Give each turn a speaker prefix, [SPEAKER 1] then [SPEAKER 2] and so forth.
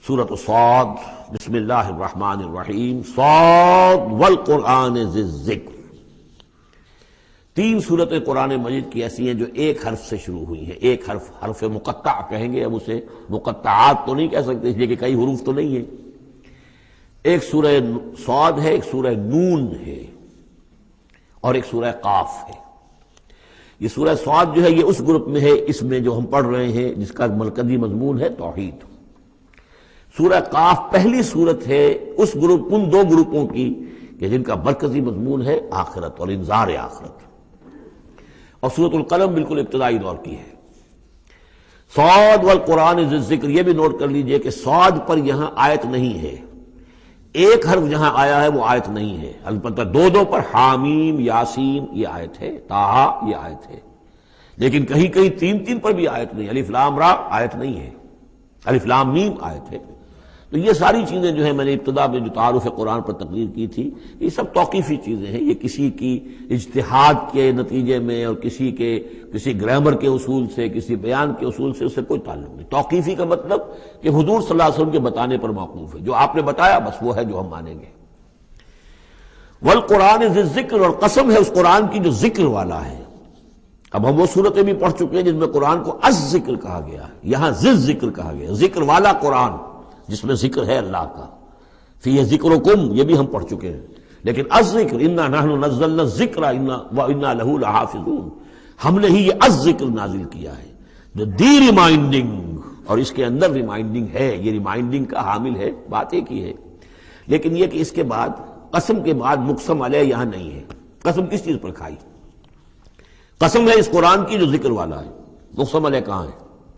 [SPEAKER 1] سورۃ صاد، بسم اللہ الرحمن الرحیم، صاد والقرآن ذی الذکر۔ تین صورتیں قرآن مجید کی ایسی ہیں جو ایک حرف سے شروع ہوئی ہیں۔ ایک حرف، حرف مقطع کہیں گے، اب اسے مقطعات تو نہیں کہہ سکتے اس لیے کہ کئی حروف تو نہیں ہیں۔ ایک سورہ صاد ہے، ایک سورہ نون ہے، اور ایک سورہ قاف ہے۔ یہ سورہ صاد جو ہے یہ اس گروپ میں ہے، اس میں جو ہم پڑھ رہے ہیں جس کا مرکزی مضمون ہے توحید۔ سورہ قاف پہلی سورت ہے اس گروپ، ان دو گروپوں کی کہ جن کا مرکزی مضمون ہے آخرت اور انذار آخرت، اور سورۃ القلم بالکل ابتدائی دور کی ہے۔ صاد والقرآن ذی الذکر، یہ بھی نوٹ کر لیجئے کہ صاد پر یہاں آیت نہیں ہے، ایک حرف جہاں آیا ہے وہ آیت نہیں ہے، البتہ دو پر حامیم، یاسین یہ آیت ہے، طٰہٰ یہ آیت ہے، لیکن کہیں کہیں تین پر بھی آیت نہیں، الف لام را آیت نہیں ہے، الف لام میم آیت ہے۔ تو یہ ساری چیزیں جو ہیں میں نے ابتدا میں جو تعارف قرآن پر تقریر کی تھی، یہ سب توقیفی چیزیں ہیں، یہ کسی کی اجتہاد کے نتیجے میں اور کسی گرامر کے اصول سے، کسی بیان کے اصول سے اس سے کوئی تعلق نہیں۔ توقیفی کا مطلب کہ حضور صلی اللہ علیہ وسلم کے بتانے پر موقوف ہے، جو آپ نے بتایا بس وہ ہے جو ہم مانیں گے۔ والقرآن ذی الذکر، اور قسم ہے اس قرآن کی جو ذکر والا ہے۔ اب ہم وہ صورتیں بھی پڑھ چکے ہیں جن میں قرآن کو الذکر کہا گیا ہے، یہاں ذی الذکر کہا گیا، ذکر والا قرآن جس میں ذکر ہے اللہ کا۔ فیہ ذکرکم یہ بھی ہم پڑھ چکے ہیں، لیکن الذکر انا نحن نزلنا الذکر وانا لہ لحافظون، ہم نے ہی یہ الذکر نازل کیا ہے، جو دی ریمائنڈنگ، اور اس کے اندر ریمائنڈنگ ہے، یہ ریمائنڈنگ کا حامل ہے، بات ایک ہی ہے، لیکن یہ کہ اس کے بعد قسم کے بعد مقسم علیہ یہاں نہیں ہے۔ قسم کس چیز پر کھائی؟ قسم ہے اس قرآن کی جو ذکر والا ہے، مقسم علیہ کہاں ہے؟